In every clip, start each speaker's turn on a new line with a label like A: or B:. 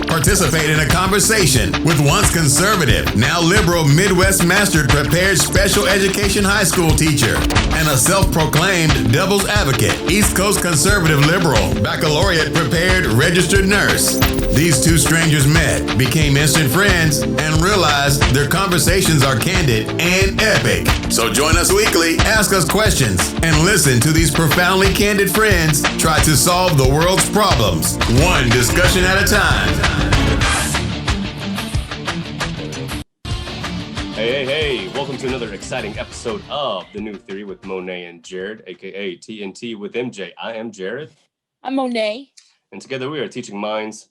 A: Participate in a conversation with once conservative, now liberal Midwest mastered prepared special education high school teacher and a self-proclaimed devil's advocate, East Coast conservative liberal, baccalaureate prepared registered nurse. These two strangers met, became instant friends, and realized their conversations are candid and epic. So join us weekly, ask us questions, and listen to these profoundly candid friends try to solve the world's problems, one discussion at a time.
B: Hey, welcome to another exciting episode of The New Theory with Monet and Jared, aka TNT with MJ. I am Jared.
C: I'm Monet.
B: And together we are teaching minds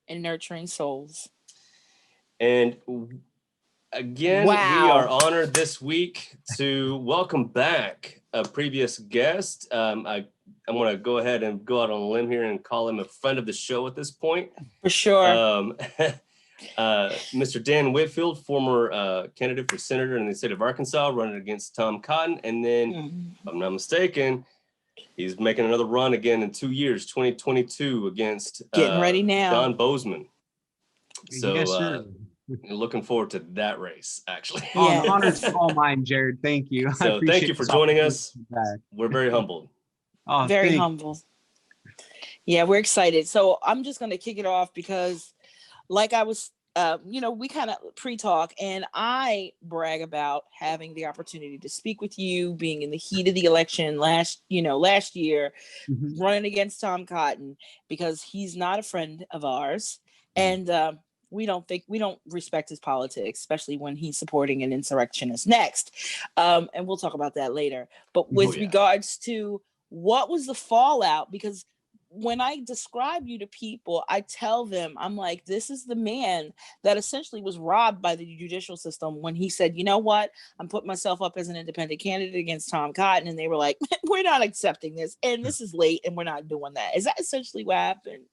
C: and nurturing souls.
B: And again, we are honored this week to welcome back a previous guest. I'm going to go ahead and go out on a limb here and call him a friend of the show at this point.
C: For sure.
B: Mr. Dan Whitfield, former candidate for senator in the state of Arkansas, running against Tom Cotton. And then, if I'm not mistaken, he's making another run again in 2 years, 2022, against
C: getting ready now,
B: Don Bozeman. So
D: yes,
B: looking forward to that race, actually.
D: Yeah. Honor's all mine, Jared. Thank you.
B: So thank you for joining us. We're very humbled.
C: Oh, very humble. Yeah, we're excited. So I'm just going to kick it off because like I was, we kind of pre-talk, and I brag about having the opportunity to speak with you, being in the heat of the election last year, running against Tom Cotton because he's not a friend of ours. And we don't respect his politics, especially when he's supporting an insurrectionist next. And we'll talk about that later. But with regards to what was the fallout, because when I describe you to people, I tell them, I'm like, this is the man that essentially was robbed by the judicial system when he said, you know what, I'm putting myself up as an independent candidate against Tom Cotton. And they were like, we're not accepting this. And this is late and we're not doing that. Is that essentially what happened?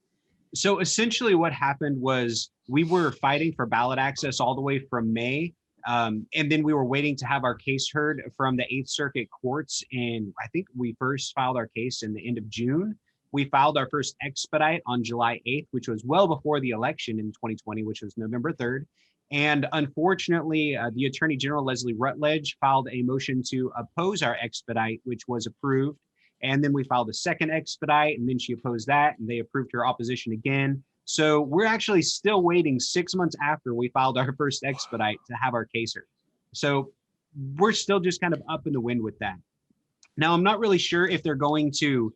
D: So essentially what happened was we were fighting for ballot access all the way from May. And then we were waiting to have our case heard from the 8th Circuit courts. And I think we first filed our case in the end of June. We filed our first expedite on July 8th, which was well before the election in 2020, which was November 3rd. And unfortunately, the Attorney General, Leslie Rutledge, filed a motion to oppose our expedite, which was approved. And then we filed a second expedite, and then she opposed that, and they approved her opposition again. So we're actually still waiting 6 months after we filed our first expedite to have our case heard. So we're still just kind of up in the wind with that. Now, I'm not really sure if they're going to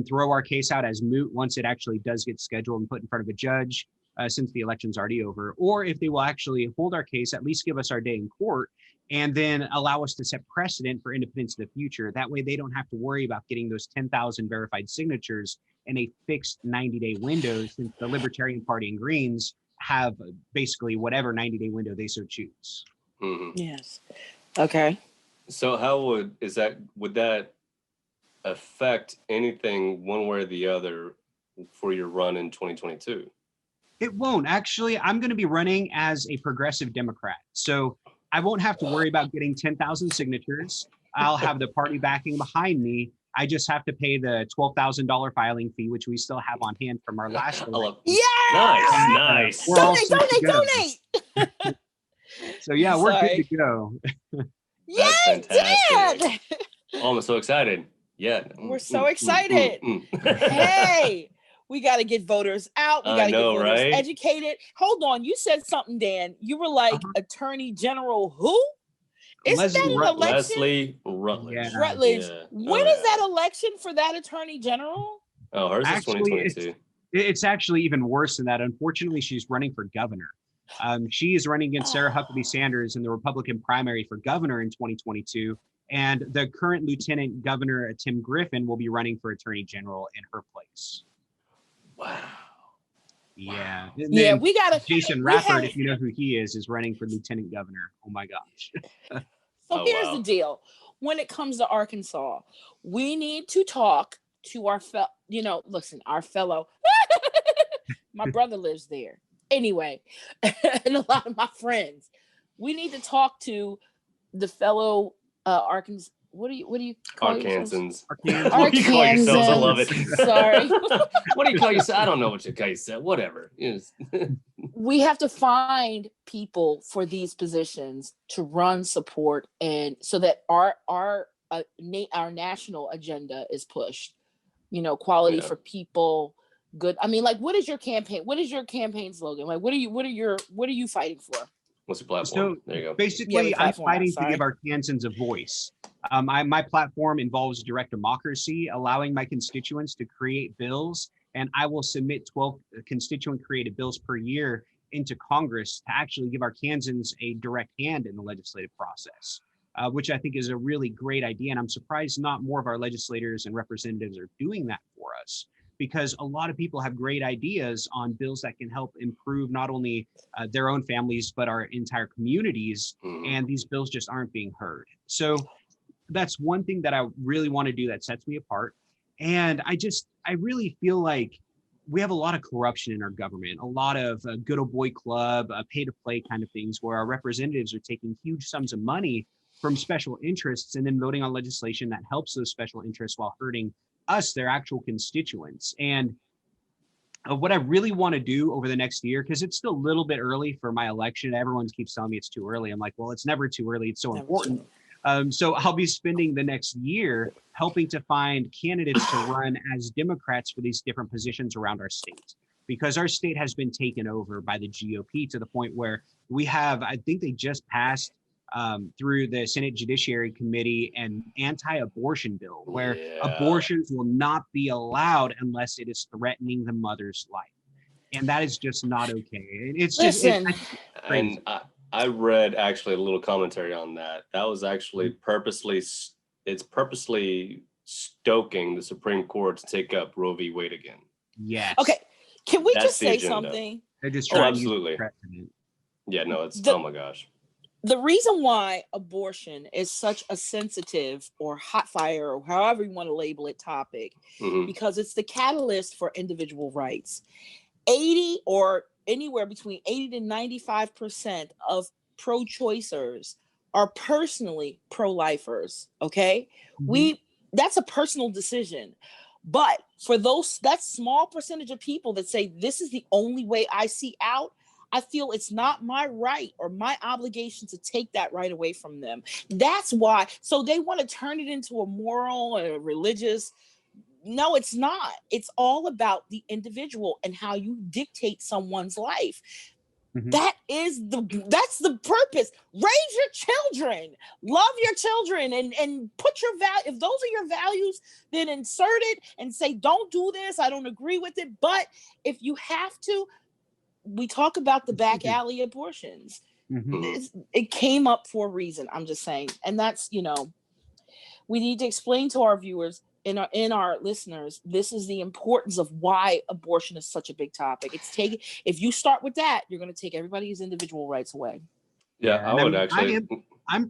D: throw our case out as moot once it actually does get scheduled and put in front of a judge, since the election's already over, or if they will actually hold our case, at least give us our day in court, and then allow us to set precedent for independence in the future. That way they don't have to worry about getting those 10,000 verified signatures in a fixed 90-day window, since the Libertarian Party and Greens have basically whatever 90-day window they so choose.
B: Mm-hmm.
C: Yes. Okay.
B: So how would that affect anything one way or the other for your run in 2022?
D: It won't. Actually, I'm going to be running as a progressive Democrat. So I won't have to worry about getting 10,000 signatures. I'll have the party backing behind me. I just have to pay the $12,000 filing fee, which we still have on hand from our last election.
C: Yeah!
B: Nice.
C: Donate.
D: So yeah, we're good to go.
C: Yay, Dan!
B: Oh, I'm so excited. Yeah.
C: We're so excited. Hey, we got to get voters out. We got to get voters educated. Hold on. You said something, Dan. You were like, Attorney General who? Is that an election?
B: Leslie Rutledge.
C: Yeah. Rutledge. Yeah. When is that election for that Attorney General?
B: Oh, hers is 2022.
D: It's actually even worse than that. Unfortunately, she's running for governor. She is running against Sarah Huckabee Sanders in the Republican primary for governor in 2022. And the current Lieutenant Governor, Tim Griffin, will be running for Attorney General in her place.
B: Wow.
D: Yeah.
C: Yeah, we got to.
D: Jason Rappert, if you know who he is running for Lieutenant Governor. Oh, my gosh.
C: So here's the deal. When it comes to Arkansas, we need to talk to our our fellow. My brother lives there. Anyway, and a lot of my friends. We need to talk to the fellow Arkansas what do you call yourselves?
B: Arkansans.
D: Arkansans.
B: What do you call yourselves? I love it.
C: Sorry.
B: What do you call yourself? I don't know what you call yourself. Whatever. Yes.
C: We have to find people for these positions to run, support, and so that our national agenda is pushed. You know, quality for people. Good. I mean, like, what is your campaign? What is your campaign slogan? Like, what are you fighting for?
B: What's your platform?
D: So
B: there you go.
D: basically, I'm fighting to give Arkansans a voice. My platform involves direct democracy, allowing my constituents to create bills, and I will submit 12 constituent created bills per year into Congress to actually give Arkansans a direct hand in the legislative process, which I think is a really great idea. And I'm surprised not more of our legislators and representatives are doing that for us, because a lot of people have great ideas on bills that can help improve not only their own families, but our entire communities. And these bills just aren't being heard. So that's one thing that I really want to do that sets me apart. And I really feel like we have a lot of corruption in our government, a lot of good old boy club, pay to play kind of things where our representatives are taking huge sums of money from special interests and then voting on legislation that helps those special interests while hurting us, their actual constituents. And what I really want to do over the next year, because it's still a little bit early for my election. Everyone keeps telling me it's too early. I'm like, well, it's never too early. It's so important. So I'll be spending the next year helping to find candidates to run as Democrats for these different positions around our state, because our state has been taken over by the GOP to the point where we have, I think they just passed through the Senate Judiciary Committee an anti-abortion bill where abortions will not be allowed unless it is threatening the mother's life. And that is just not okay. It's just,
B: and I read actually a little commentary on that. That was actually purposely stoking the Supreme Court to take up Roe v. Wade again.
D: Yes.
C: Okay. Can we
B: That's
C: just say something?
D: They're just
B: trying to use precedent. Yeah, no, it's, oh my gosh.
C: The reason why abortion is such a sensitive or hot fire, or however you want to label it, topic, because it's the catalyst for individual rights. 80 or anywhere between 80 to 95% of pro-choicers are personally pro-lifers. Okay. That's a personal decision. But for that small percentage of people that say this is the only way I see out, I feel it's not my right or my obligation to take that right away from them. That's why. So they want to turn it into a moral or a religious. No, it's not. It's all about the individual and how you dictate someone's life. That's the purpose. Raise your children, love your children, and put your value. If those are your values, then insert it and say, don't do this. I don't agree with it. But if you have to, we talk about the back alley abortions. It came up for a reason. I'm just saying. And that's, we need to explain to our viewers and our listeners, this is the importance of why abortion is such a big topic. If you start with that, you're going to take everybody's individual rights away.
B: Yeah, I would actually.
D: I'm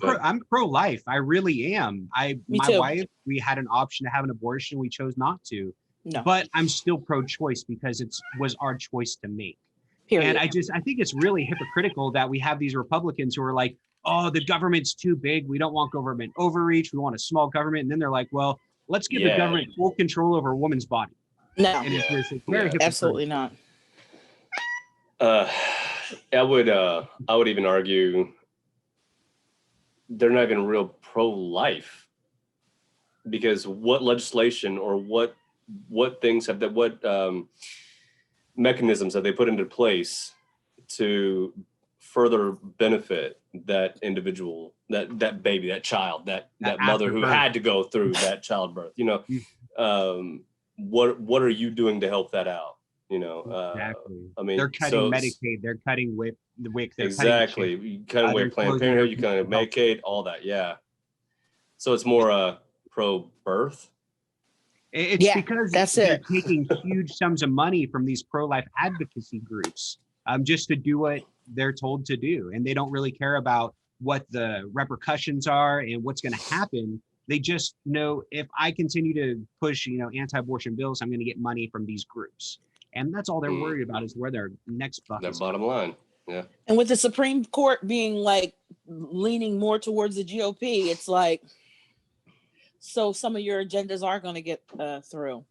D: pro-life. I really am. My wife, we had an option to have an abortion. We chose not to. No. But I'm still pro-choice because it was our choice to make. Period. And I think it's really hypocritical that we have these Republicans who are like, oh, the government's too big. We don't want government overreach. We want a small government. And then they're like, well, let's give the government full control over a woman's body.
C: No,
D: and it's very
C: absolutely not.
B: I would even argue they're not even real pro-life, because what legislation or what things have that mechanisms have they put into place to further benefit that individual, that baby, that child, that mother who had to go through that childbirth? What are you doing to help that out?
D: Exactly.
B: I mean,
D: they're cutting Medicaid, they're cutting WIC.
B: Exactly. You cut away Planned Parenthood, you cut away Medicaid, all that. Yeah. So it's more pro-birth.
D: It's because they're taking huge sums of money from these pro-life advocacy groups just to do what they're told to do. And they don't really care about what the repercussions are and what's going to happen. They just know, if I continue to push, anti-abortion bills, I'm going to get money from these groups. And that's all they're worried about, is where their next buck is.
B: Their bottom line. Yeah.
C: And with the Supreme Court being leaning more towards the GOP, it's like, So some of your agendas are going to get through.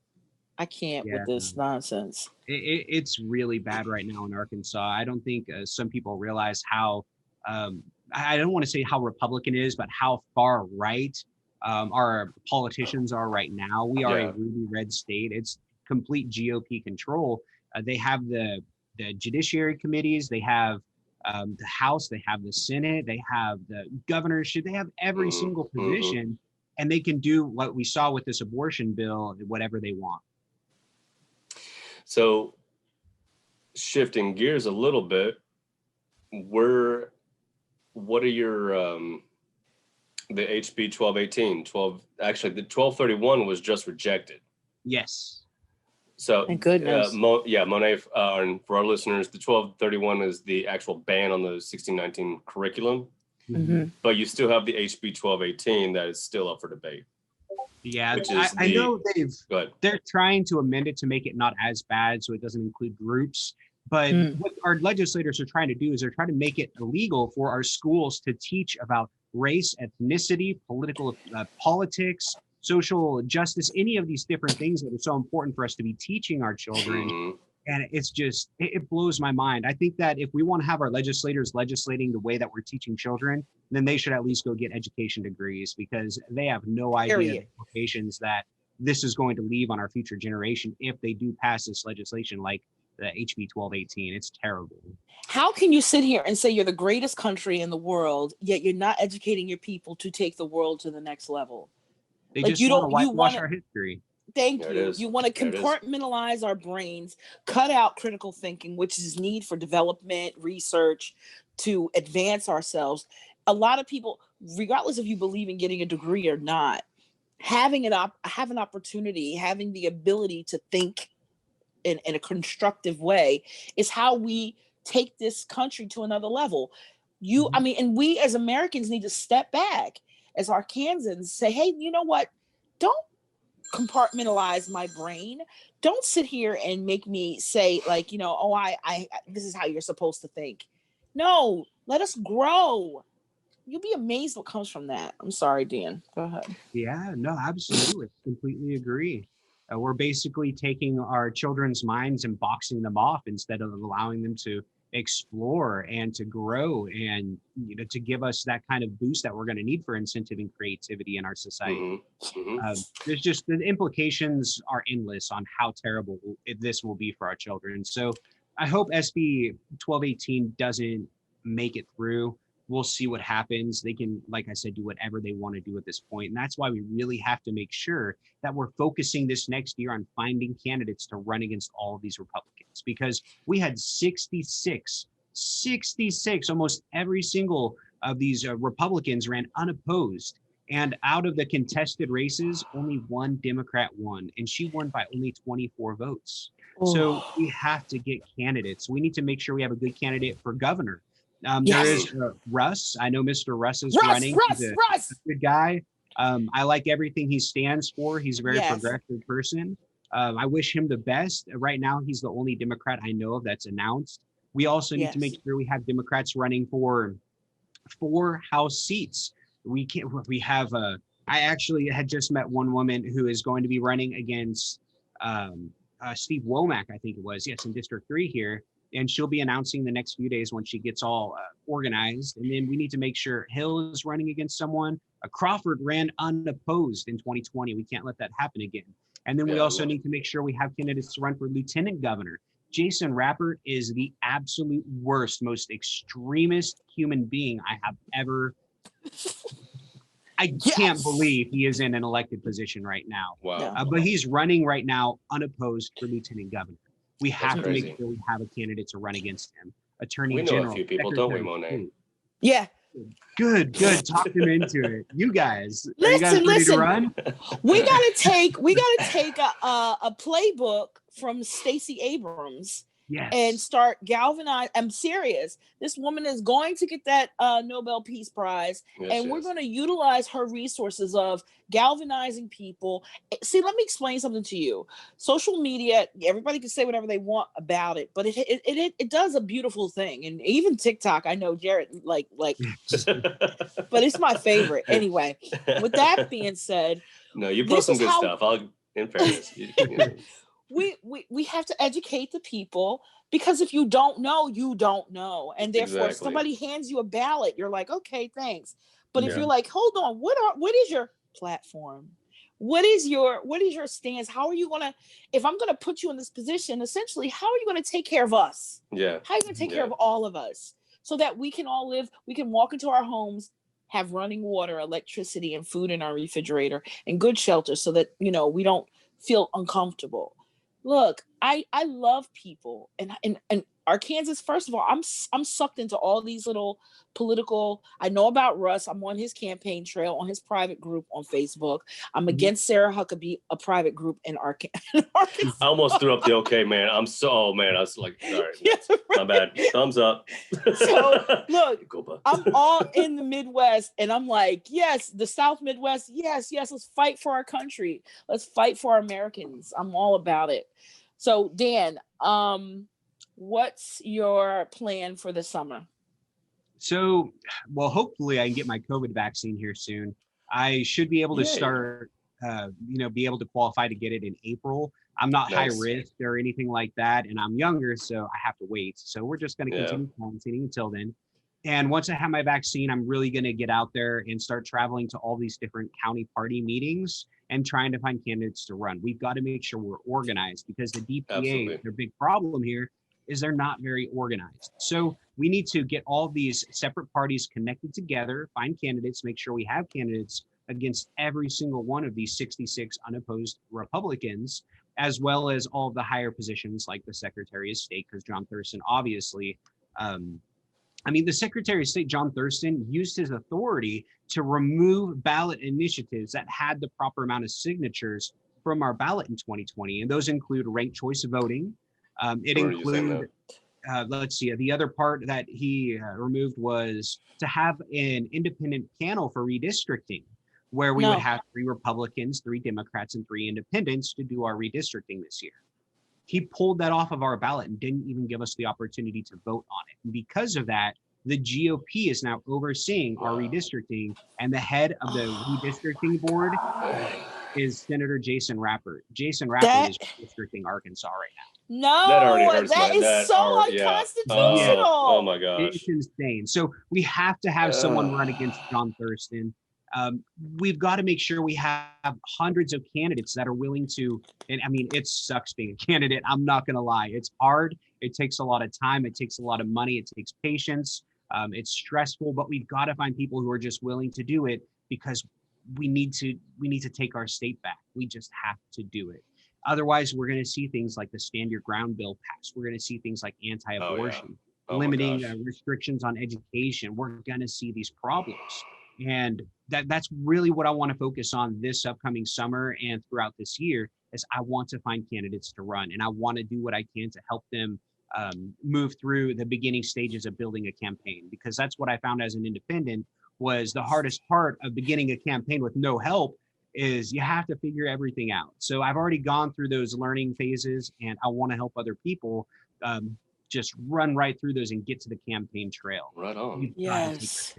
C: I can't with this nonsense.
D: It's really bad right now in Arkansas. I don't think some people realize how, I don't want to say how Republican it is, but how far right our politicians are right now. We are a really red state. It's complete GOP control. They have the judiciary committees. They have the House. They have the Senate. They have the governorship. They have every single position, and they can do what we saw with this abortion bill, whatever they want.
B: So shifting gears a little bit, what are your the HB 1218, actually the 1231 was just rejected.
D: Yes.
B: So
C: thank goodness.
B: Monet, and for our listeners, the 1231 is the actual ban on the 1619 curriculum, but you still have the HB 1218 that is still up for debate.
D: Yeah, I know they're trying to amend it to make it not as bad, so it doesn't include groups. But what our legislators are trying to do is they're trying to make it illegal for our schools to teach about race, ethnicity, politics, social justice, any of these different things that are so important for us to be teaching our children. And it's just, it blows my mind. I think that if we want to have our legislators legislating the way that we're teaching children, then they should at least go get education degrees, because they have no idea the implications that this is going to leave on our future generation if they do pass this legislation like the HB 1218. It's terrible.
C: How can you sit here and say you're the greatest country in the world, yet you're not educating your people to take the world to the next level?
D: They just want to whitewash our history.
C: Thank you. You want to compartmentalize our brains, cut out critical thinking, which is need for development, research to advance ourselves. A lot of people, regardless if you believe in getting a degree or not, having an opportunity, having the ability to think in a constructive way is how we take this country to another level. And we as Americans need to step back as Arkansans, say, hey, you know what? Don't compartmentalize my brain. Don't sit here and make me say like, I this is how you're supposed to think. No, let us grow. You'll be amazed what comes from that. I'm sorry, Dan. Go ahead.
D: Yeah, no, absolutely. Completely agree. We're basically taking our children's minds and boxing them off instead of allowing them to explore and to grow and to give us that kind of boost that we're going to need for incentive and creativity in our society. There's just, the implications are endless on how terrible this will be for our children. So I hope SB 1218 doesn't make it through. We'll see what happens. They can, like I said, do whatever they want to do at this point. And that's why we really have to make sure that we're focusing this next year on finding candidates to run against all of these Republicans, because we had 66, almost every single of these Republicans ran unopposed. And out of the contested races, only one Democrat won, and she won by only 24 votes. So we have to get candidates. We need to make sure we have a good candidate for governor. There is Russ. I know Mr. Russ is running. He's a good guy. I like everything he stands for. He's a very progressive person. I wish him the best. Right now, he's the only Democrat I know of that's announced. We also need to make sure we have Democrats running for 4 House seats. I actually had just met one woman who is going to be running against Steve Womack, I think it was, in District 3 here. And she'll be announcing the next few days when she gets all organized. And then we need to make sure Hill is running against someone. Crawford ran unopposed in 2020. We can't let that happen again. And then we also need to make sure we have candidates to run for lieutenant governor. Jason Rappert is the absolute worst, most extremist human being I have ever. I can't believe he is in an elected position right now.
B: Wow.
D: But he's running right now unopposed for lieutenant governor. We have to make sure we have a candidate to run against him. Attorney General.
B: We know a few people, don't we, Monet?
C: Yeah.
D: Good. Talk them into it. You guys, are you guys ready to run?
C: We gotta take a playbook from Stacey Abrams and start galvanizing. I'm serious. This woman is going to get that Nobel Peace Prize, and we're going to utilize her resources of galvanizing people. See, let me explain something to you. Social media, everybody can say whatever they want about it, but it does a beautiful thing. And even TikTok, I know Jared like, but it's my favorite. Anyway, with that being said,
B: no, you post some good stuff. In fairness,
C: we have to educate the people, because if you don't know, you don't know. And therefore, if somebody hands you a ballot, you're like, okay, thanks. But if you're like, hold on, what is your platform? What is your stance? How are you gonna, if I'm gonna put you in this position, essentially, how are you gonna take care of us?
B: Yeah.
C: How are you gonna take care of all of us so that we can all live, we can walk into our homes, have running water, electricity, and food in our refrigerator, and good shelter, so that, you know, we don't feel uncomfortable. Look, I love people, and Arkansas. First of all, I'm sucked into all these little political. I know about Russ. I'm on his campaign trail, on his private group on Facebook. I'm against Sarah Huckabee, a private group in Arkansas.
B: I almost threw up the okay, man. I was like, sorry, my bad. Thumbs up.
C: So look, I'm all in the Midwest, and I'm like, yes, the South Midwest, yes, let's fight for our country. Let's fight for our Americans. I'm all about it. So Dan, what's your plan for the summer?
D: So, well, hopefully I can get my COVID vaccine here soon. I should be able to start, be able to qualify to get it in April. I'm not high risk or anything like that, and I'm younger, so I have to wait. So we're just going to continue quarantining until then. And once I have my vaccine, I'm really going to get out there and start traveling to all these different county party meetings and trying to find candidates to run. We've got to make sure we're organized, because the DPA, their big problem here is they're not very organized. So we need to get all these separate parties connected together, find candidates, make sure we have candidates against every single one of these 66 unopposed Republicans, as well as all of the higher positions like the Secretary of State, because John Thurston obviously, the Secretary of State, John Thurston, used his authority to remove ballot initiatives that had the proper amount of signatures from our ballot in 2020. And those include ranked choice voting. It includes, let's see, the other part that he removed was to have an independent panel for redistricting, where we would have 3 Republicans, 3 Democrats, and 3 independents to do our redistricting this year. He pulled that off of our ballot and didn't even give us the opportunity to vote on it. And because of that, the GOP is now overseeing our redistricting, and the head of the redistricting board is Senator Jason Rappert. Jason Rappert is redistricting Arkansas right now.
C: That is so unconstitutional.
B: Oh my gosh.
D: It's insane. So we have to have someone run against John Thurston. We've got to make sure we have hundreds of candidates that are willing to, and I mean, it sucks being a candidate. I'm not going to lie. It's hard. It takes a lot of time. It takes a lot of money. It takes patience. It's stressful, but we've got to find people who are just willing to do it, because we need to take our state back. We just have to do it. Otherwise, we're going to see things like the Stand Your Ground bill pass. We're going to see things like anti-abortion, limiting restrictions on education. We're going to see these problems. And that's really what I want to focus on this upcoming summer and throughout this year, is I want to find candidates to run, and I want to do what I can to help them move through the beginning stages of building a campaign, because that's what I found as an independent was the hardest part of beginning a campaign with no help is you have to figure everything out. So I've already gone through those learning phases, and I want to help other people just run right through those and get to the campaign trail.
B: Right on.
C: Yes.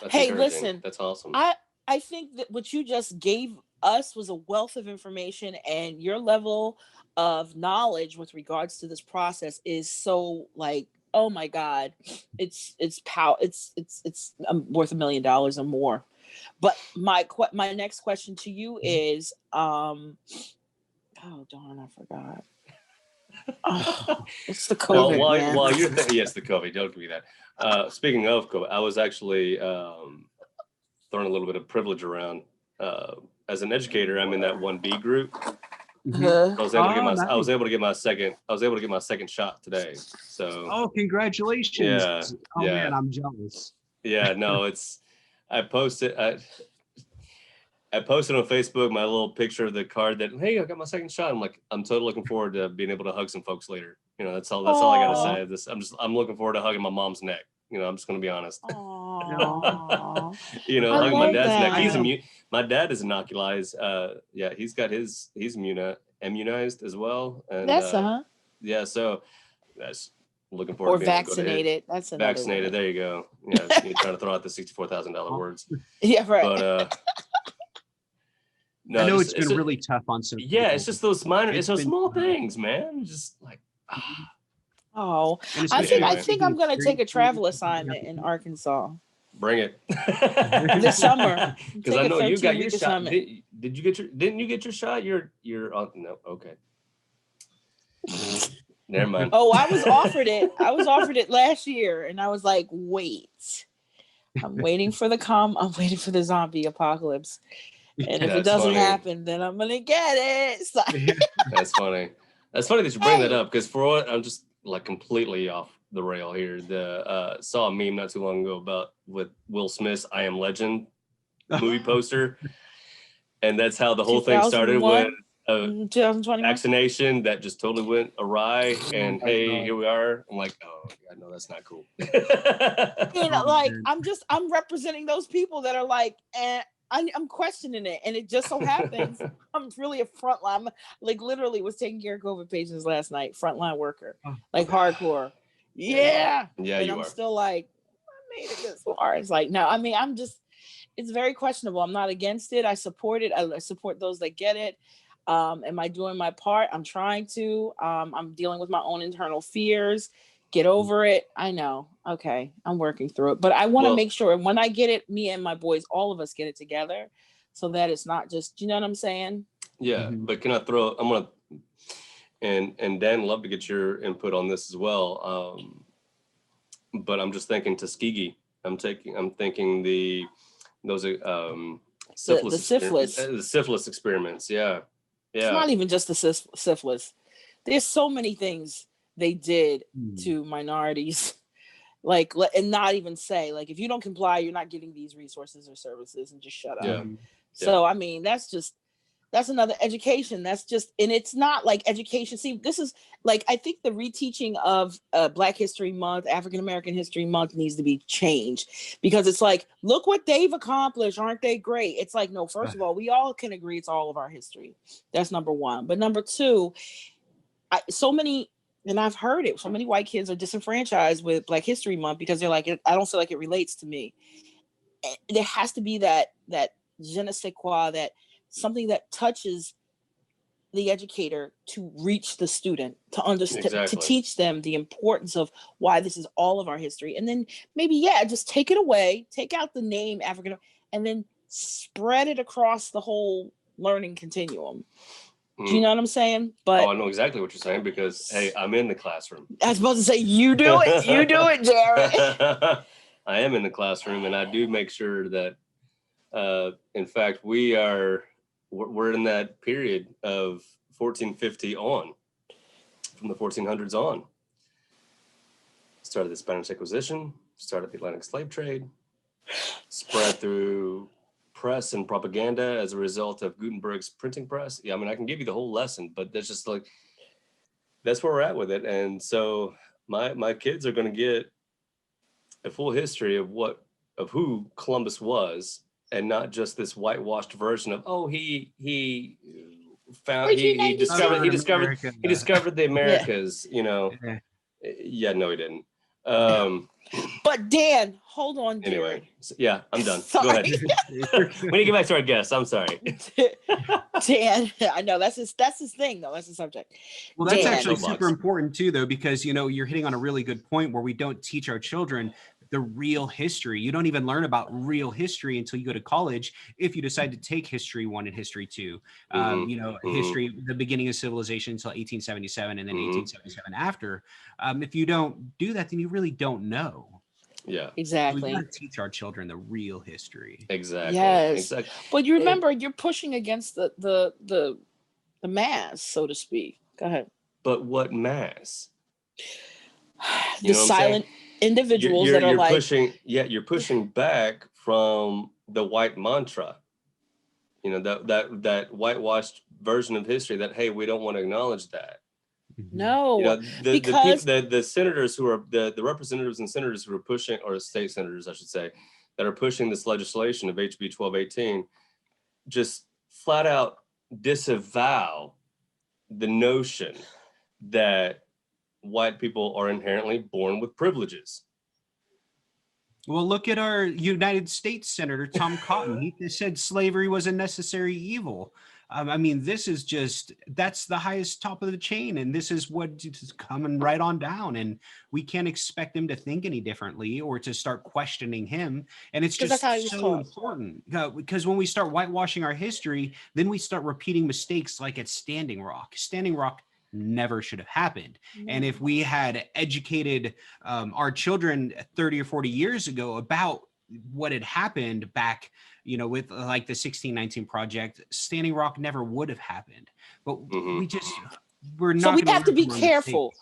B: That's
C: hey, listen,
B: that's awesome.
C: I think that what you just gave us was a wealth of information, and your level of knowledge with regards to this process is so like, oh my God, it's worth $1 million or more. But my next question to you is, oh darn, I forgot. It's the COVID.
B: While you're yes, the COVID. Don't give me that. Speaking of COVID, I was actually throwing a little bit of privilege around. As an educator, I'm in that 1B group. I was able to get my second shot today. So
D: congratulations. Man, I'm jealous.
B: Yeah, no, I posted on Facebook my little picture of the card that, hey, I got my second shot. I'm totally looking forward to being able to hug some folks later. You know, that's all I gotta say. I'm looking forward to hugging my mom's neck. You know, I'm just gonna be honest.
C: Aww.
B: You know,
C: I
B: hugging my
C: love
B: dad's neck.
C: that.
B: He's immune. My dad is immunized. He's immunized as well. And yeah, so that's looking forward
C: Or
B: to being able to go to
C: vaccinated. That's another
B: vaccinated.
C: one.
B: There you go. Yeah, you're trying to throw out the $64,000 words.
C: Yeah, right.
B: But no,
D: I know it's been really tough on some people.
B: it's just those it's those small things, man. Just like
C: oh, I think I'm gonna take a travel assignment in Arkansas.
B: Bring it
C: this summer.
B: Because I know you got your shot. Didn't you get your shot? You're on. No, okay. Never mind.
C: Oh, I was offered it last year, and I was like, wait. I'm waiting for the zombie apocalypse. And if it doesn't happen, then I'm gonna get it. So.
B: That's funny. That's funny that you bring that up, because I'm just like completely off the rail here. Saw a meme not too long ago with Will Smith's "I Am Legend" movie poster, and that's how the whole thing started with vaccination that just totally went awry. And hey, here we are. I'm like, oh God, no, that's not cool.
C: You know, like I'm representing those people that are like, I'm questioning it, and it just so happens I'm really a frontline. Like literally was taking care of COVID patients last night. Frontline worker, like hardcore. Yeah. And I'm still like, I made it this far. It's like, no, I mean, it's very questionable. I'm not against it. I support it. I support those that get it. Am I doing my part? I'm trying to. I'm dealing with my own internal fears. Get over it. I know. Okay. I'm working through it. But I want to make sure when I get it, me and my boys, all of us get it together so that it's not just, you know what I'm saying?
B: Yeah. But can I I'm going to, and Dan, love to get your input on this as well. But I'm just thinking Tuskegee. I'm thinking those syphilis experiments. Yeah.
C: It's not even just the syphilis. There's so many things they did to minorities, like, and not even say, like, if you don't comply, you're not getting these resources or services, and just shut up. So, I mean, that's another education. That's just, and it's not like education. See, this is like, I think the reteaching of Black History Month, African American History Month needs to be changed, because it's like, look what they've accomplished. Aren't they great? It's like, no, first of all, we all can agree it's all of our history. That's number one. But number two, and I've heard it, so many white kids are disenfranchised with Black History Month because they're like, I don't feel like it relates to me. There has to be that je ne sais quoi, that something that touches the educator to reach the student, to understand, to teach them the importance of why this is all of our history. And then maybe, just take it away, take out the name African, and then spread it across the whole learning continuum. Do you know what I'm saying? But
B: I know exactly what you're saying, because hey, I'm in the classroom.
C: I was supposed to say, you do it, Jared.
B: I am in the classroom, and I do make sure that, in fact, we're in that period of 1450 on, from the 1400s on. Started the Spanish Inquisition, started the Atlantic slave trade, spread through press and propaganda as a result of Gutenberg's printing press. Yeah, I mean, I can give you the whole lesson, but that's just like, that's where we're at with it. And so my kids are going to get a full history of who Columbus was, and not just this whitewashed version of, he discovered the Americas, you know. Yeah, no, he didn't.
C: But Dan, hold on, Jared.
B: Anyway, I'm done. Go ahead. We need to get back to our guests. I'm sorry.
C: Dan, I know that's his thing, though. That's the subject.
D: Well, that's actually super important too, though, because you're hitting on a really good point where we don't teach our children the real history. You don't even learn about real history until you go to college, if you decide to take History 1 and History 2. History, the beginning of civilization until 1877, and then 1877 after. If you don't do that, then you really don't know.
B: Yeah,
C: exactly.
D: We got to teach our children the real history.
B: Exactly.
C: Yes.
B: Exactly.
C: But you remember, you're pushing against the mass, so to speak. Go ahead.
B: But what mass?
C: The silent individuals that are
B: you're pushing back from the white mantra, that whitewashed version of history that, hey, we don't want to acknowledge that.
C: No,
B: You know,
C: because
B: the senators who are the representatives and senators who are pushing, or state senators, I should say, that are pushing this legislation of HB 1218, just flat out disavow the notion that white people are inherently born with privileges.
D: Well, look at our United States Senator, Tom Cotton. He said slavery was a necessary evil. I mean, this is that's the highest top of the chain. And this is what is coming right on down. And we can't expect him to think any differently or to start questioning him. And it's just so important because when we start whitewashing our history, then we start repeating mistakes like at Standing Rock. Standing Rock never should have happened. And if we had educated our children 30 or 40 years ago about what had happened back, you know, with like the 1619 Project, Standing Rock never would have happened. But we're not.
C: So we have to be careful.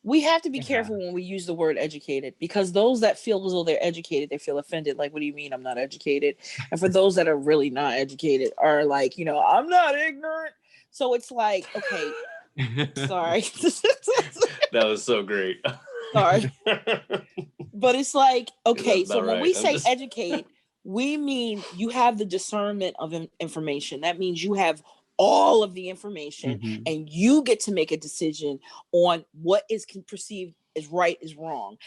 C: We have to be careful when we use the word educated, because those that feel as though they're educated, they feel offended. Like, what do you mean I'm not educated? And for those that are really not educated are like, you know, I'm not ignorant. So it's like, okay, sorry.
B: That was so great.
C: Sorry. But it's like, okay, so when we say educate, we mean you have the discernment of information. That means you have all of the information and you get to make a decision on what is perceived as right is wrong.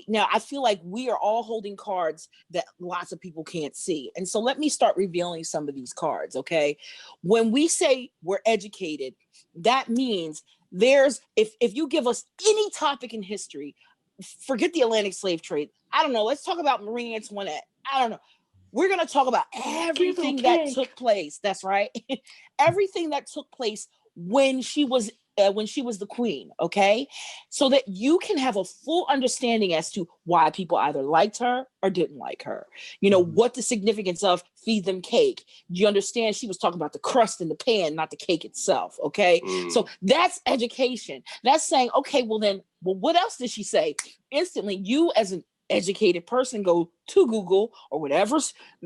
C: Now I feel like we are all holding cards that lots of people can't see. And so let me start revealing some of these cards. Okay. When we say we're educated, that means if you give us any topic in history, forget the Atlantic slave trade. I don't know. Let's talk about Marie Antoinette. I don't know. We're going to talk about everything that took place. That's right. Everything that took place when she was the queen. Okay. So that you can have a full understanding as to why people either liked her or didn't like her. You know, what the significance of feed them cake. Do you understand? She was talking about the crust in the pan, not the cake itself. Okay. So that's education. That's saying, okay, well, what else did she say? Instantly, you as an educated person go to Google or whatever,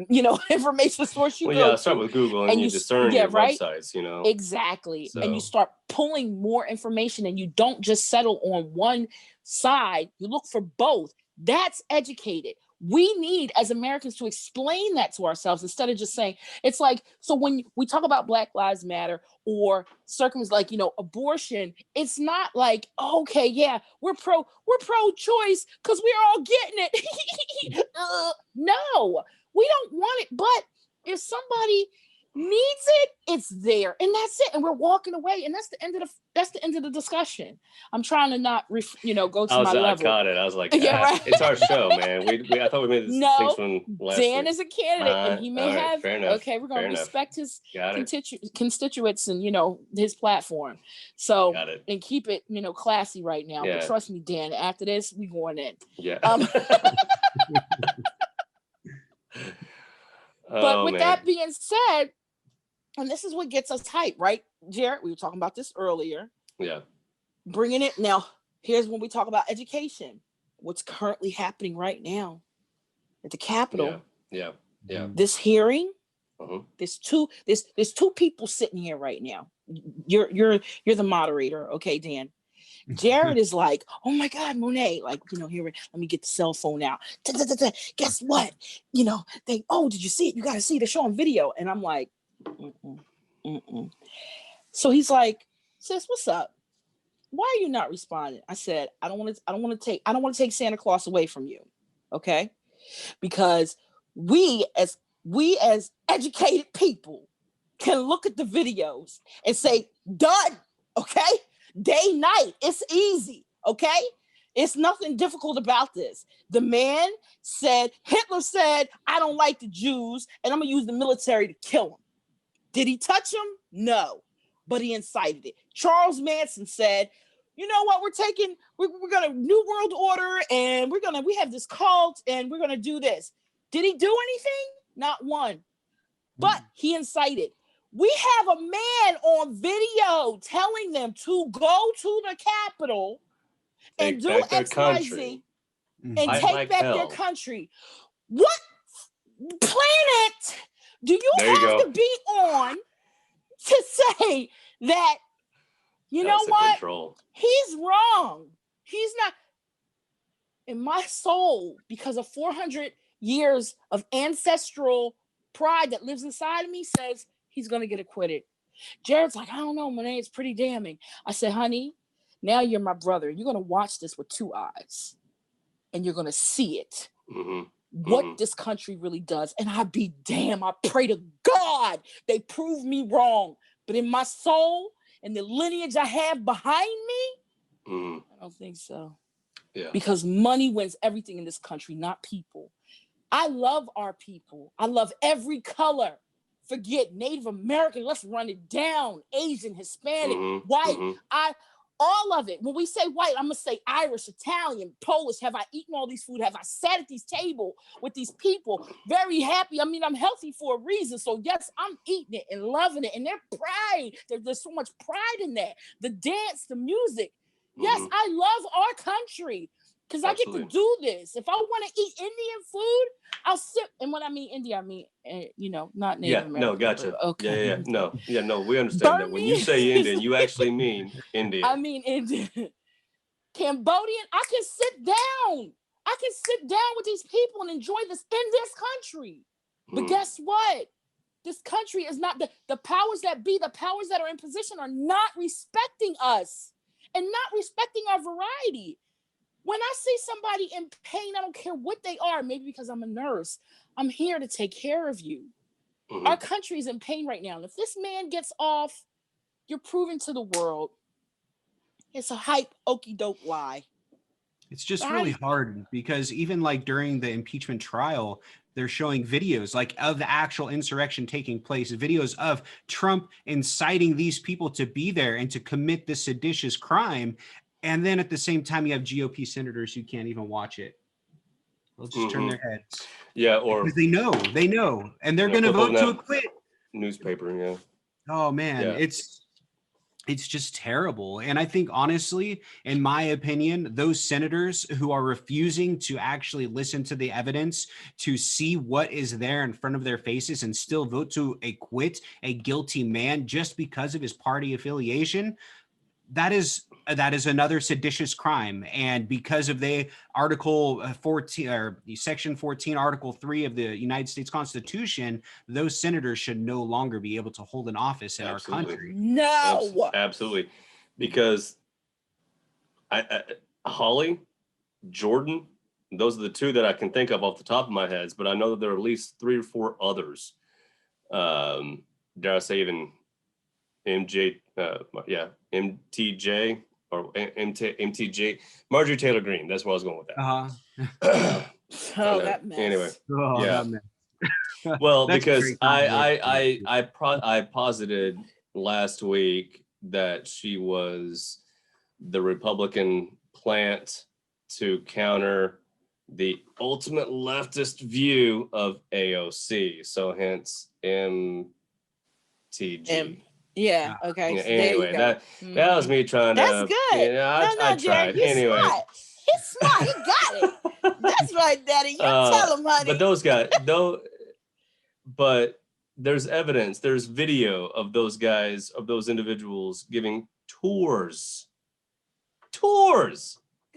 C: you know, information source you go to.
B: Start with Google and you discern your websites, you know.
C: Exactly. So. And you start pulling more information and you don't just settle on one side. You look for both. That's educated. We need, as Americans, to explain that to ourselves instead of just saying, it's like, so when we talk about Black Lives Matter or like, you know, abortion, it's not like, okay, yeah, we're pro-choice because we're all getting it. No, we don't want it. But if somebody needs it, it's there, and that's it. And we're walking away, and that's the end of the discussion. I'm trying to not, go to my level.
B: I caught it. I was like, yeah, right. It's our show, man. I thought we made this distinction last
C: Dan
B: week.
C: is a candidate, and he may have.
B: Fair enough.
C: Okay, we're gonna respect his constituents and his platform. So and keep it classy right now. Yeah. But trust me, Dan. After this, we going in.
B: Yeah.
C: But with that being said. And this is what gets us hyped, right, Jared? We were talking about this earlier.
B: Yeah.
C: Bringing it now. Here's when we talk about education. What's currently happening right now at the Capitol?
B: Yeah.
C: This hearing. There's two people sitting here right now. You're the moderator, okay, Dan? Jared is like, oh my God, Monet, like, here, let me get the cell phone out. Guess what? Did you see it? You got to see the show on video. And I'm like, So he's like, sis, what's up? Why are you not responding? I said, I don't want to take Santa Claus away from you. Okay. Because we as educated people can look at the videos and say, done. Okay. Day, night. It's easy. Okay. It's nothing difficult about this. The man said, Hitler said, I don't like the Jews and I'm going to use the military to kill them. Did he touch them? No, but he incited it. Charles Manson said, you know what, we're going to New World Order and we have this cult and we're going to do this. Did he do anything? Not one, but he incited. We have a man on video telling them to go to the Capitol and do XYZ and take back their country. What planet do you have to be on to say that You
B: That
C: know
B: was a
C: what?
B: control.
C: He's wrong. He's not. In my soul, because of 400 years of ancestral pride that lives inside of me, says he's going to get acquitted. Jared's like, I don't know, Monet, it's pretty damning. I said, honey, now you're my brother. You're going to watch this with two eyes, and you're going to see it. What this country really does. And I'd be damn, I pray to God they prove me wrong. But in my soul and the lineage I have behind me, I don't think so.
B: Yeah.
C: Because money wins everything in this country, not people. I love our people. I love every color. Forget Native American. Let's run it down. Asian, Hispanic, white. All of it. When we say white, I'm going to say Irish, Italian, Polish. Have I eaten all these food? Have I sat at these table with these people? Very happy. I mean, I'm healthy for a reason. So yes, I'm eating it and loving it. And their pride, there's so much pride in that. The dance, the music. Yes, I love our country because I get to do this. If I want to eat Indian food, I'll sit. And when I mean India, I mean, not Native American.
B: No, gotcha.
C: Okay.
B: No, we understand that. When you say Indian, you actually mean Indian.
C: I mean Indian. Cambodian, I can sit down. I can sit down with these people and enjoy this in this country. But guess what? This country is not, the powers that be, the powers that are in position are not respecting us. And not respecting our variety. When I see somebody in pain, I don't care what they are, maybe because I'm a nurse, I'm here to take care of you. Our country is in pain right now. And if this man gets off, you're proving to the world it's a hype, okey doke lie.
D: It's just really hard because even like during the impeachment trial, they're showing videos like of the actual insurrection taking place, videos of Trump inciting these people to be there and to commit this seditious crime. And then at the same time, you have GOP senators who can't even watch it. They'll just turn their heads.
B: Yeah, or
D: because they know, and they're going to vote to acquit.
B: Newspaper, yeah.
D: Oh man,
B: yeah.
D: It's just terrible. And I think, honestly, in my opinion, those senators who are refusing to actually listen to the evidence, to see what is there in front of their faces and still vote to acquit a guilty man just because of his party affiliation, that is another seditious crime. And because of the Article 14 or Section 14, Article 3 of the United States Constitution, those senators should no longer be able to hold an office in our country.
C: No,
B: absolutely. Because Holly, Jordan, those are the two that I can think of off the top of my head, but I know that there are at least 3 or 4 others. Dare I say even MTJ or MTJ, Marjorie Taylor Greene. That's where I was going with that.
C: That mess.
B: Anyway,
D: that mess.
B: Well, because I posited last week that she was the Republican plant to counter the ultimate leftist view of AOC. So hence MTG.
C: Yeah. Okay.
B: Yeah, anyway, that was me trying to.
C: That's good.
B: I tried. Anyway,
C: smart. He's smart. He got it. That's right, Daddy. You tell him, honey.
B: But those guys, but there's evidence. There's video of those guys, of those individuals giving tours
C: Goodbye.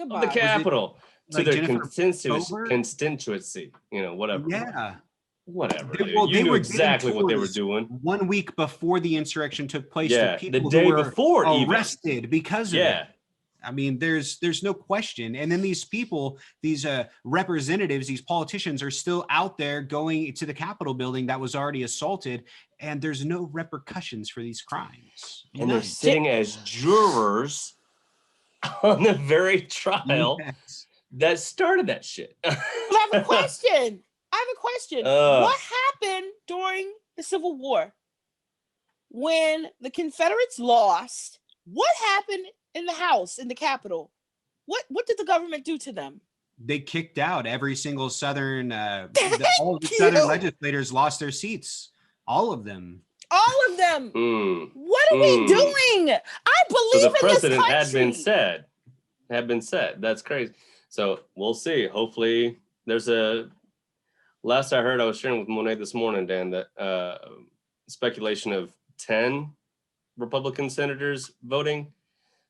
B: of the Capitol to their
D: Jennifer
B: constituency. Whatever.
D: Yeah.
B: Whatever.
D: They
B: knew
D: were
B: exactly what they were doing
D: 1 week before the insurrection took place.
B: Yeah,
D: the people
B: the day
D: who were
B: before
D: arrested
B: even.
D: Because of it. I mean, there's no question. And then these people, these representatives, these politicians are still out there going to the Capitol building that was already assaulted, and there's no repercussions for these crimes.
B: And they're sitting as jurors on the very trial that started that shit.
C: I have a question. What happened during the Civil War when the Confederates lost? What happened in the House, in the Capitol? What did the government do to them?
D: They kicked out every single Southern, all the Southern legislators lost their seats. All of them.
C: All of them. What are we doing? I believe
B: so the precedent
C: in this country.
B: had been set. That's crazy. So we'll see. Hopefully there's last I heard, I was sharing with Monet this morning, Dan, that speculation of 10 Republican senators voting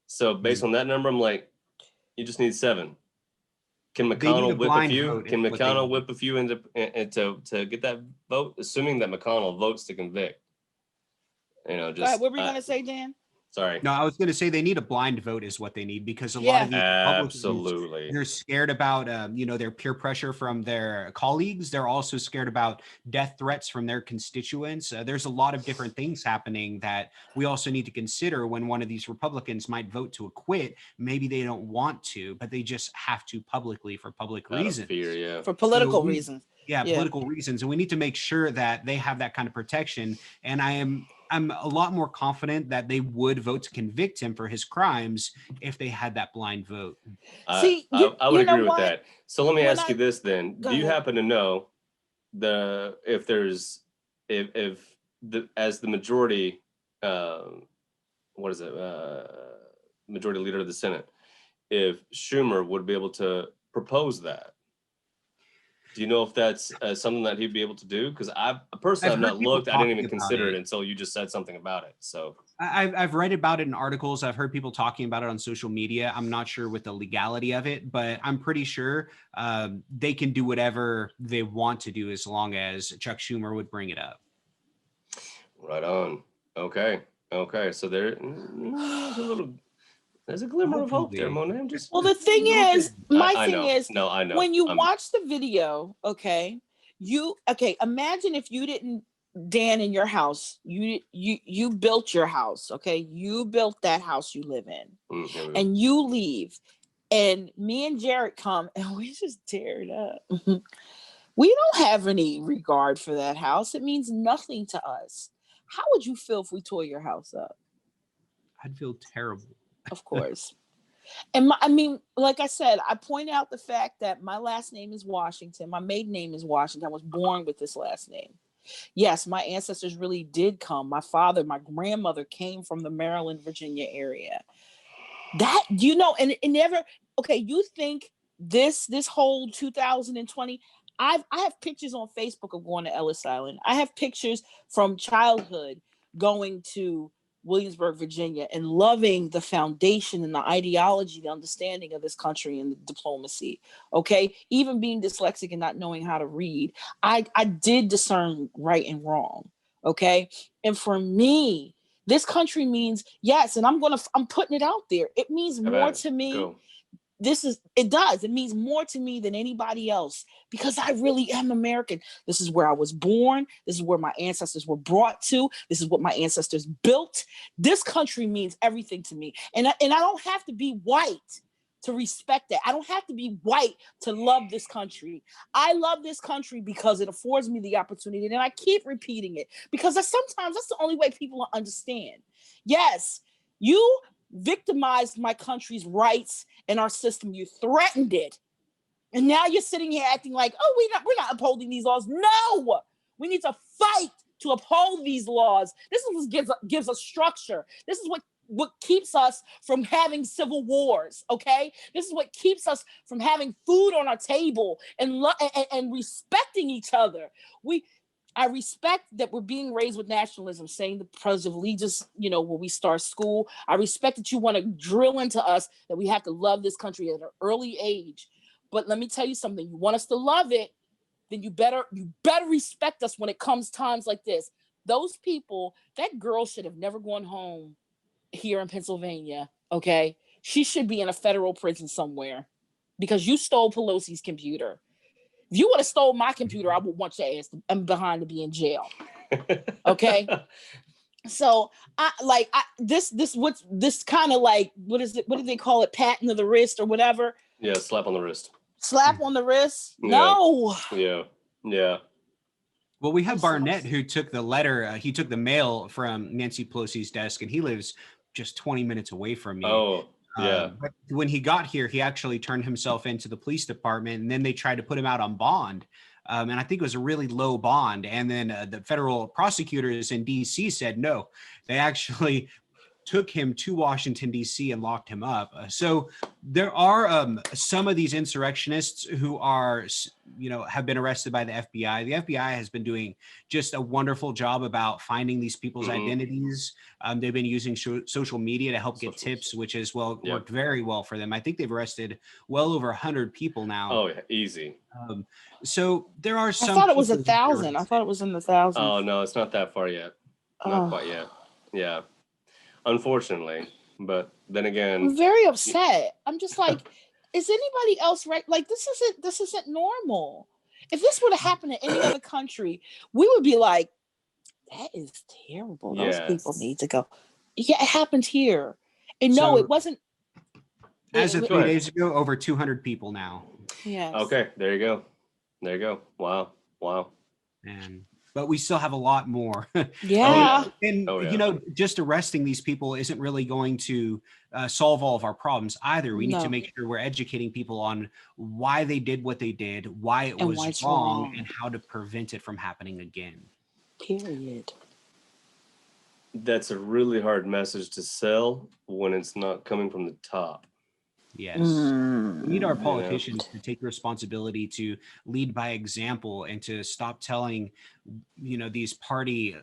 B: So based on that number, I'm like, you just need 7. Can
D: They need
B: McConnell
D: a
B: whip a
D: blind
B: few?
D: vote
B: Can
D: is what they
B: McConnell
D: need.
B: whip a few into to get that vote? Assuming that McConnell votes to convict. You know,
C: Go ahead.
B: just
C: What were you gonna say, Dan?
B: sorry.
D: No, I was going to say they need a blind vote is what they need, because a lot
C: Yeah.
D: of these Republicans,
B: Absolutely.
D: they're scared about, their peer pressure from their colleagues. They're also scared about death threats from their constituents. There's a lot of different things happening that we also need to consider when one of these Republicans might vote to acquit. Maybe they don't want to, but they just have to publicly for public
B: Out of
D: reasons.
B: fear, yeah.
C: For political
D: So
C: reasons. Yeah.
D: political reasons, and we need to make sure that they have that kind of protection. And I'm a lot more confident that they would vote to convict him for his crimes if they had that blind vote.
C: See,
B: I would
C: you know
B: agree with
C: what?
B: that. So let me
C: When
B: ask you this then.
C: Go
B: Do you
C: ahead.
B: happen to know if as the majority majority leader of the Senate, if Schumer would be able to propose that? Do you know if that's something that he'd be able to do? Because I've
D: heard
B: not
D: people
B: looked. I didn't even
D: talking about
B: consider it
D: it.
B: until you just said something about it. So
D: I've read about it in articles. I've heard people talking about it on social media. I'm not sure with the legality of it, but I'm pretty sure they can do whatever they want to do as long as Chuck Schumer would bring it up.
B: right on. Okay. So there's a glimmer of hope there,
D: Hopefully.
B: Monet.
C: Well, the thing is,
B: I know. I know.
C: when you watch the video, imagine if you didn't, Dan, in your house, you built your house, okay? You built that house you live in, and you leave, and me and Jared come, and we just tear it up. We don't have any regard for that house. It means nothing to us. How would you feel if we tore your house up?
D: I'd feel terrible.
C: Of course. And like I said, I point out the fact that my last name is Washington. My maiden name is Washington. I was born with this last name. Yes, my ancestors really did come. My father, my grandmother came from the Maryland, Virginia area. That, and it never, okay, you think this whole 2020, I have pictures on Facebook of going to Ellis Island. I have pictures from childhood going to Williamsburg, Virginia, and loving the foundation and the ideology, the understanding of this country and the diplomacy. Okay. Even being dyslexic and not knowing how to read, I did discern right and wrong. Okay. And for me, this country means, yes, and I'm putting it out there. It means more to me.
B: Go.
C: It means more to me than anybody else, because I really am American. This is where I was born. This is where my ancestors were brought to. This is what my ancestors built. This country means everything to me. And I don't have to be white to respect that. I don't have to be white to love this country. I love this country because it affords me the opportunity. And I keep repeating it because sometimes that's the only way people understand. Yes, you victimized my country's rights and our system. You threatened it. And now you're sitting here acting like, oh, we're not upholding these laws. No, we need to fight to uphold these laws. This is what gives us structure. This is what keeps us from having civil wars, okay? This is what keeps us from having food on our table and respecting each other. I respect that we're being raised with nationalism, saying the Pledge of Allegiance, when we start school. I respect that you want to drill into us that we have to love this country at an early age. But let me tell you something. You want us to love it, then you better respect us when it comes times like this. Those people, that girl should have never gone home here in Pennsylvania, okay? She should be in a federal prison somewhere because you stole Pelosi's computer. If you would have stole my computer, I would want your ass behind to be in jail. Okay. So this kind of like, what is it? What do they call it? Patting of the wrist or whatever.
B: Yeah. Slap on the wrist.
C: Slap on the wrist.
B: Yeah.
C: No.
B: Yeah.
D: Well, we have Barnett who took the letter. He took the mail from Nancy Pelosi's desk, and he lives just 20 minutes away from me.
B: Oh. Yeah.
D: But when he got here, he actually turned himself into the police department, and then they tried to put him out on bond. And I think it was a really low bond. And then the federal prosecutors in D.C. said no. They actually took him to Washington, D.C. and locked him up. So there are some of these insurrectionists who are have been arrested by the FBI. The FBI has been doing just a wonderful job about finding these people's identities. They've been using social media to help get tips, which has worked very well for them. I think they've arrested well over 100 people now.
B: Oh yeah, easy.
D: So there are some.
C: I thought it was 1,000. I thought it was in the thousands.
B: Oh no, it's not that far yet. Not quite yet. Yeah, unfortunately. But then again,
C: I'm very upset. I'm just like, is anybody else right? Like this isn't normal. If this would have happened in any other country, we would be like, that is terrible. Those people need to go. Yeah, it happened here. And no, it wasn't.
D: As of 3 days ago, over 200 people now.
C: Yeah.
B: Okay, there you go. There you go. Wow.
D: But we still have a lot more.
C: Yeah.
D: And just arresting these people isn't really going to solve all of our problems either. We need to make sure we're educating people on why they did what they did, why it was wrong, and how to prevent it from happening again.
C: Period.
B: That's a really hard message to sell when it's not coming from the top.
D: Yes. We need our politicians to take responsibility to lead by example and to stop telling, these party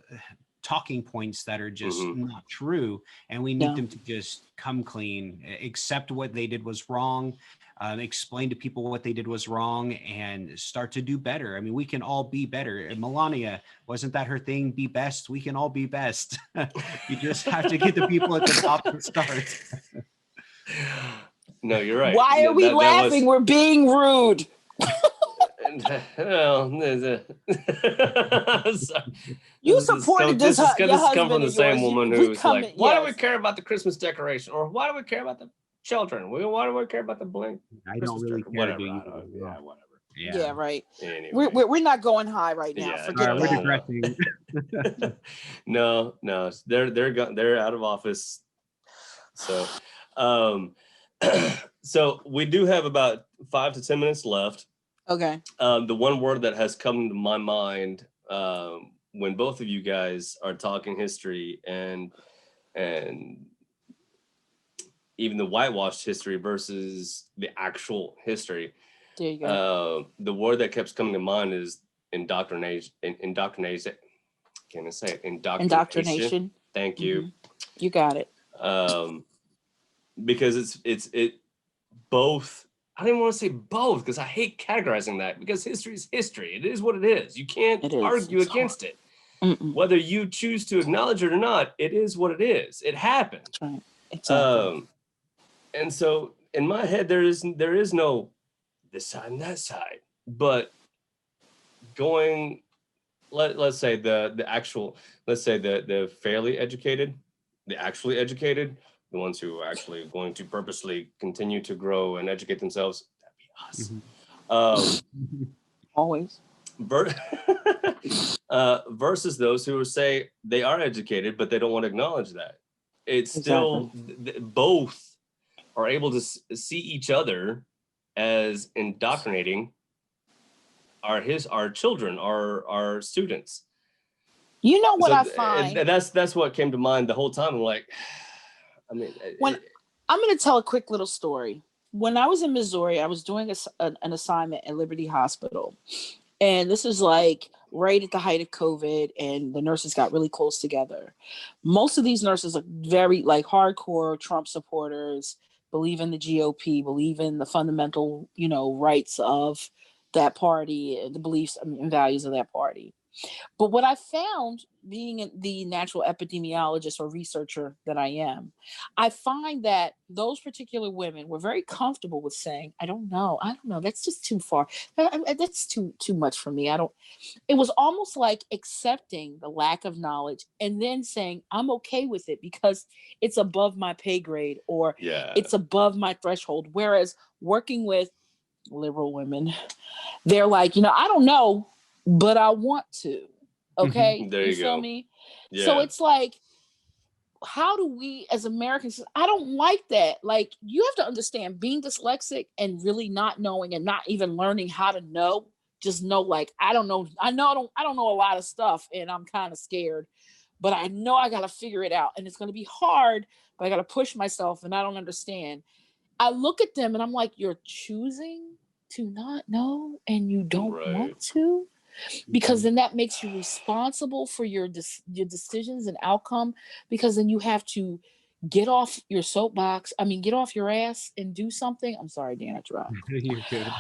D: talking points that are just not true. And we need them to just come clean, accept what they did was wrong, explain to people what they did was wrong, and start to do better. I mean, we can all be better. And Melania, wasn't that her thing? Be best. We can all be best. You just have to get the people at the top to start.
B: No, you're right.
C: Why are we laughing? We're being rude. You supported this.
B: This come from the same woman who's like, why do we care about the Christmas decoration? Or why do we care about the children? Why do we care about the blank?
D: I don't really care.
B: Whatever.
D: Yeah,
B: whatever.
C: Yeah, right.
B: Anyway.
C: We're not going high right now. Forget
D: we're
C: that.
B: No, they're out of office. So, so we do have about 5 to 10 minutes left.
C: Okay.
B: The one word that has come to my mind when both of you guys are talking history and even the whitewashed history versus the actual history.
C: There you go.
B: The word that kept coming to mind is indoctrination. Indoctrination. Can I say it?
C: Indoctrination.
B: Thank you.
C: You got it.
B: Because it's both. I don't even want to say both because I hate categorizing that, because history is history. It is what it is. You can't argue against it. Whether you choose to acknowledge it or not, it is what it is. It happened.
C: That's right. Exactly.
B: And so in my head, there is no this side and that side. But going, let's say the actual, let's say the fairly educated, the actually educated, the ones who are actually going to purposely continue to grow and educate themselves, that'd be us.
C: Always.
B: Versus those who say they are educated, but they don't want to acknowledge that. It's still both are able to see each other as indoctrinating our children, our students.
C: You know what I find?
B: That's what came to mind the whole time. I'm like, I mean,
C: I'm going to tell a quick little story. When I was in Missouri, I was doing an assignment at Liberty Hospital. And this is like right at the height of COVID, and the nurses got really close together. Most of these nurses are very like hardcore Trump supporters, believe in the GOP, believe in the fundamental, rights of that party, the beliefs and values of that party. But what I found, being the natural epidemiologist or researcher that I am, I find that those particular women were very comfortable with saying, I don't know. That's just too far. That's too much for me. It was almost like accepting the lack of knowledge and then saying, I'm okay with it because it's above my pay grade or it's above my threshold. Whereas working with liberal women, they're like, I don't know, but I want to. Okay.
B: There you
C: feel
B: go.
C: me?
B: Yeah.
C: So it's like, how do we as Americans, I don't like that. Like, you have to understand, being dyslexic and really not knowing and not even learning how to know, just know, like, I don't know a lot of stuff and I'm kind of scared, but I know I got to figure it out, and it's going to be hard, but I got to push myself, and I don't understand. I look at them and I'm like, you're choosing to not know and you don't
B: Right.
C: want to, because then that makes you responsible for your decisions and outcome, because then you have to get off your soapbox. I mean, get off your ass and do something. I'm sorry, Dan, I dropped.
D: You're good.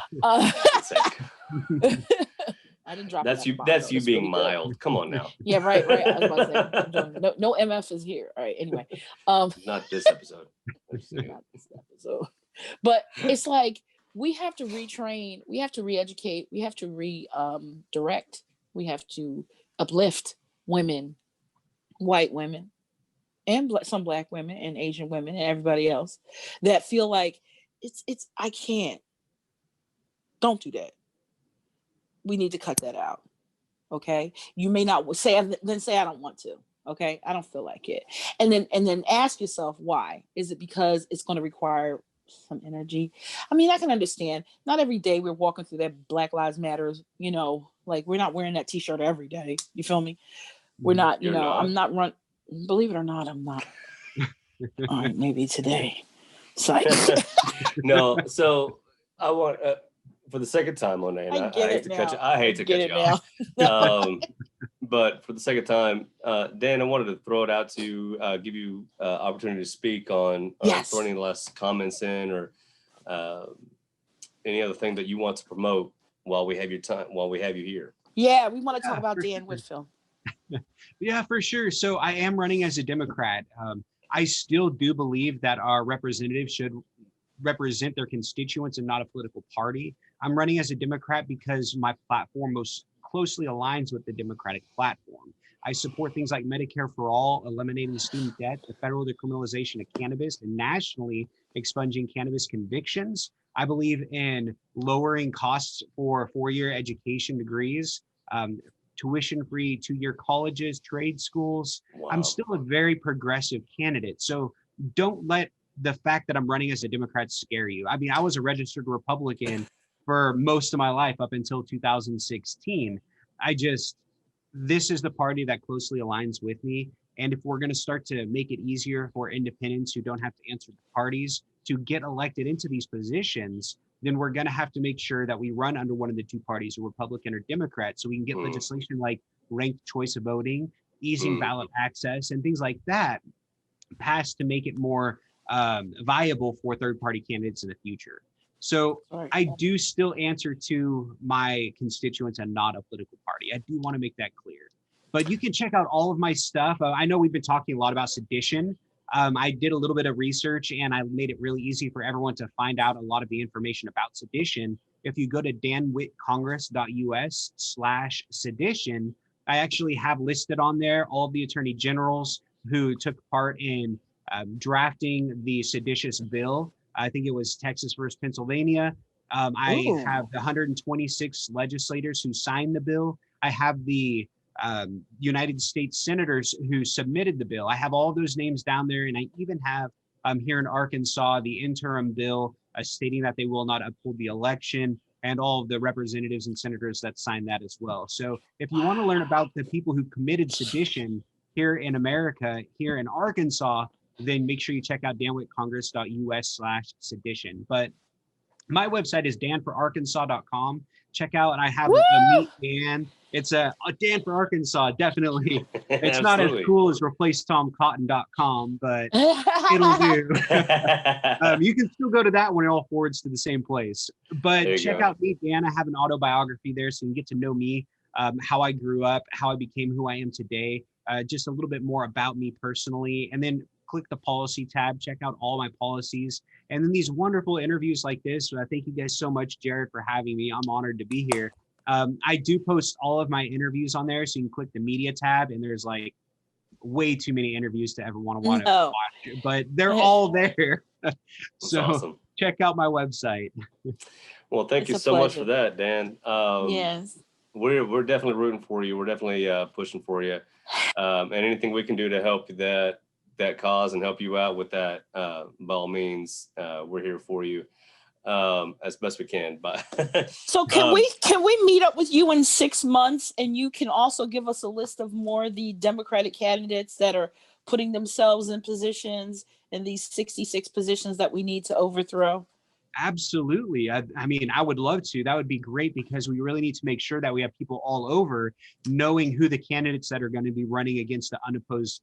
C: I didn't drop.
B: That's you.
C: F-bomb,
B: That's
C: though.
B: you
C: That's
B: being
C: really good.
B: mild. Come on now.
C: Yeah, right. I was about to say, no MF is here. All right. Anyway,
B: not this episode.
C: not this episode. But it's like we have to retrain, we have to re-educate, we have to direct, we have to uplift women, white women, and some Black women and Asian women and everybody else that feel like it's I can't. Don't do that. We need to cut that out. Okay. You may not say I don't want to. Okay. I don't feel like it. And then ask yourself why. Is it because it's going to require some energy? I mean, I can understand. Not every day we're walking through that Black Lives Matters, like we're not wearing that t-shirt every day. You feel me? We're not, I'm not believe it or not, I'm not. All right, maybe today.
B: No, so I want for the second time on that. I hate to cut you. I hate to cut you off. But for the second time, Dan, I wanted to throw it out to give you opportunity to speak on throw any last comments in or any other thing that you want to promote while we have you here.
C: Yeah, we want to talk about Dan Whitfield.
D: Yeah, for sure. So I am running as a Democrat. I still do believe that our representatives should represent their constituents and not a political party. I'm running as a Democrat because my platform most closely aligns with the Democratic platform. I support things like Medicare for all, eliminating student debt, the federal decriminalization of cannabis, and nationally expunging cannabis convictions. I believe in lowering costs for four-year education degrees, tuition-free two-year colleges, trade schools.
B: Wow.
D: I'm still a very progressive candidate. So don't let the fact that I'm running as a Democrat scare you. I mean, I was a registered Republican for most of my life up until 2016. This is the party that closely aligns with me. And if we're going to start to make it easier for independents who don't have to answer the parties to get elected into these positions, then we're going to have to make sure that we run under one of the two parties, a Republican or Democrat, so we can get legislation like ranked choice of voting, easing ballot access, and things like that passed to make it more viable for third-party candidates in the future. So I do still answer to my constituents and not a political party. I do want to make that clear. But you can check out all of my stuff. I know we've been talking a lot about sedition. I did a little bit of research and I made it really easy for everyone to find out a lot of the information about sedition. If you go to danwhitcongress.us/sedition, I actually have listed on there all of the attorney generals who took part in drafting the seditious bill. I think it was Texas versus Pennsylvania. I have the 126 legislators who signed the bill. I have the United States senators who submitted the bill. I have all those names down there, and I even have here in Arkansas the interim bill stating that they will not uphold the election, and all of the representatives and senators that signed that as well. So if you want to learn about the people who committed sedition here in America, here in Arkansas, then make sure you check out danwhitcongress.us/sedition. But my website is danforarkansas.com. Check out, and I have a Meet Dan. It's a Dan for Arkansas, definitely. It's not as cool as replacetomcotton.com, but it'll do. You can still go to that one, it all forwards to the same place. But check out Meet Dan. I have an autobiography there, so you can get to know me, how I grew up, how I became who I am today, just a little bit more about me personally. And then click the policy tab, check out all my policies, and then these wonderful interviews like this. So I thank you guys so much, Jared, for having me. I'm honored to be here. I do post all of my interviews on there, so you can click the media tab, and there's like way too many interviews to ever want to watch, but they're all there. So awesome. Check out my website.
B: Well, thank you so much for that, Dan.
C: Yes.
B: We're definitely rooting for you. We're definitely pushing for you. And anything we can do to help that cause and help you out with that, by all means, we're here for you as best we can. But
C: so can we meet up with you in 6 months, and you can also give us a list of more of the Democratic candidates that are putting themselves in positions in these 66 positions that we need to overthrow?
D: Absolutely. I mean, I would love to. That would be great because we really need to make sure that we have people all over knowing who the candidates that are going to be running against the unopposed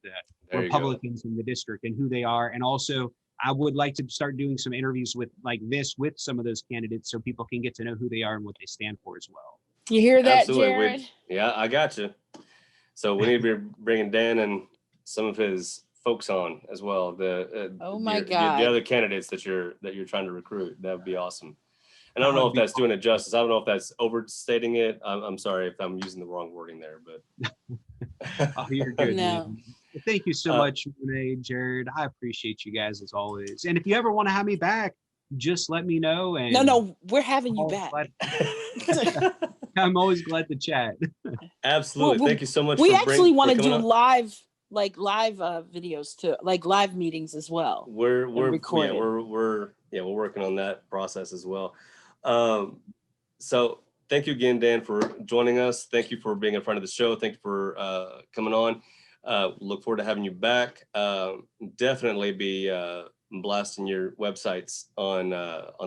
D: Republicans in the district and who they are. And also, I would like to start doing some interviews with some of those candidates so people can get to know who they are and what they stand for as well.
C: You hear that,
B: Absolutely.
C: Jared?
B: Yeah, I got you. So we need to be bringing Dan and some of his folks on as well. The other candidates that you're trying to recruit. That would be awesome. And I don't know if that's doing it justice. I don't know if that's overstating it. I'm sorry if I'm using the wrong wording there, but
D: oh, you're good.
C: No.
D: Man. Thank you so much, Monet, Jared. I appreciate you guys as always. And if you ever want to have me back, just let me know. And
C: no, we're having you back.
D: I'm always glad to chat.
B: Absolutely. Thank you so much.
C: We actually want to do live videos too, like live meetings as well.
B: We're recording. We're working on that process as well. So thank you again, Dan, for joining us. Thank you for being in front of the show. Thank you for coming on. Look forward to having you back. Definitely be blasting your websites on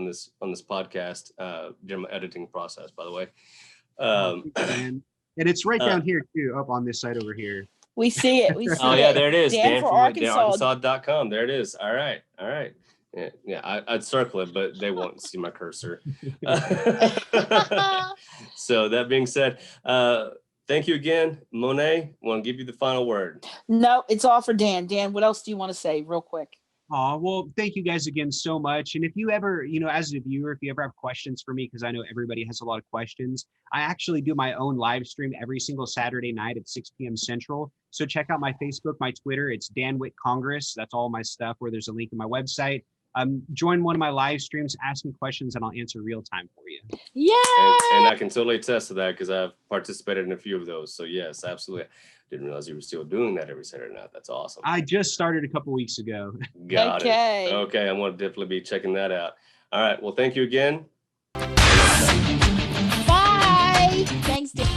B: this podcast during my editing process, by the way.
D: And it's right down here too, up on this side over here.
C: We see it. We see
B: oh yeah, there it is.
C: Dan for Arkansas.
B: Arkansas.com. There it is. All right. Yeah, I'd circle it, but they won't see my cursor. So that being said, thank you again, Monet. Want to give you the final word?
C: No, it's all for Dan. Dan, what else do you want to say real quick?
D: Well, thank you guys again so much. And if you ever, as a viewer, if you ever have questions for me, because I know everybody has a lot of questions, I actually do my own live stream every single Saturday night at 6 p.m. Central. So check out my Facebook, my Twitter. It's Dan Witt Congress. That's all my stuff, where there's a link in my website. Join one of my live streams, ask me questions, and I'll answer real time for you.
C: Yeah.
B: And I can totally attest to that because I've participated in a few of those. So yes, absolutely. Didn't realize you were still doing that every Saturday night. That's awesome.
D: I just started a couple weeks ago.
B: Got it. Okay, I'm going to definitely be checking that out. All right. Well, thank you again.
C: Bye. Thanks, Dan.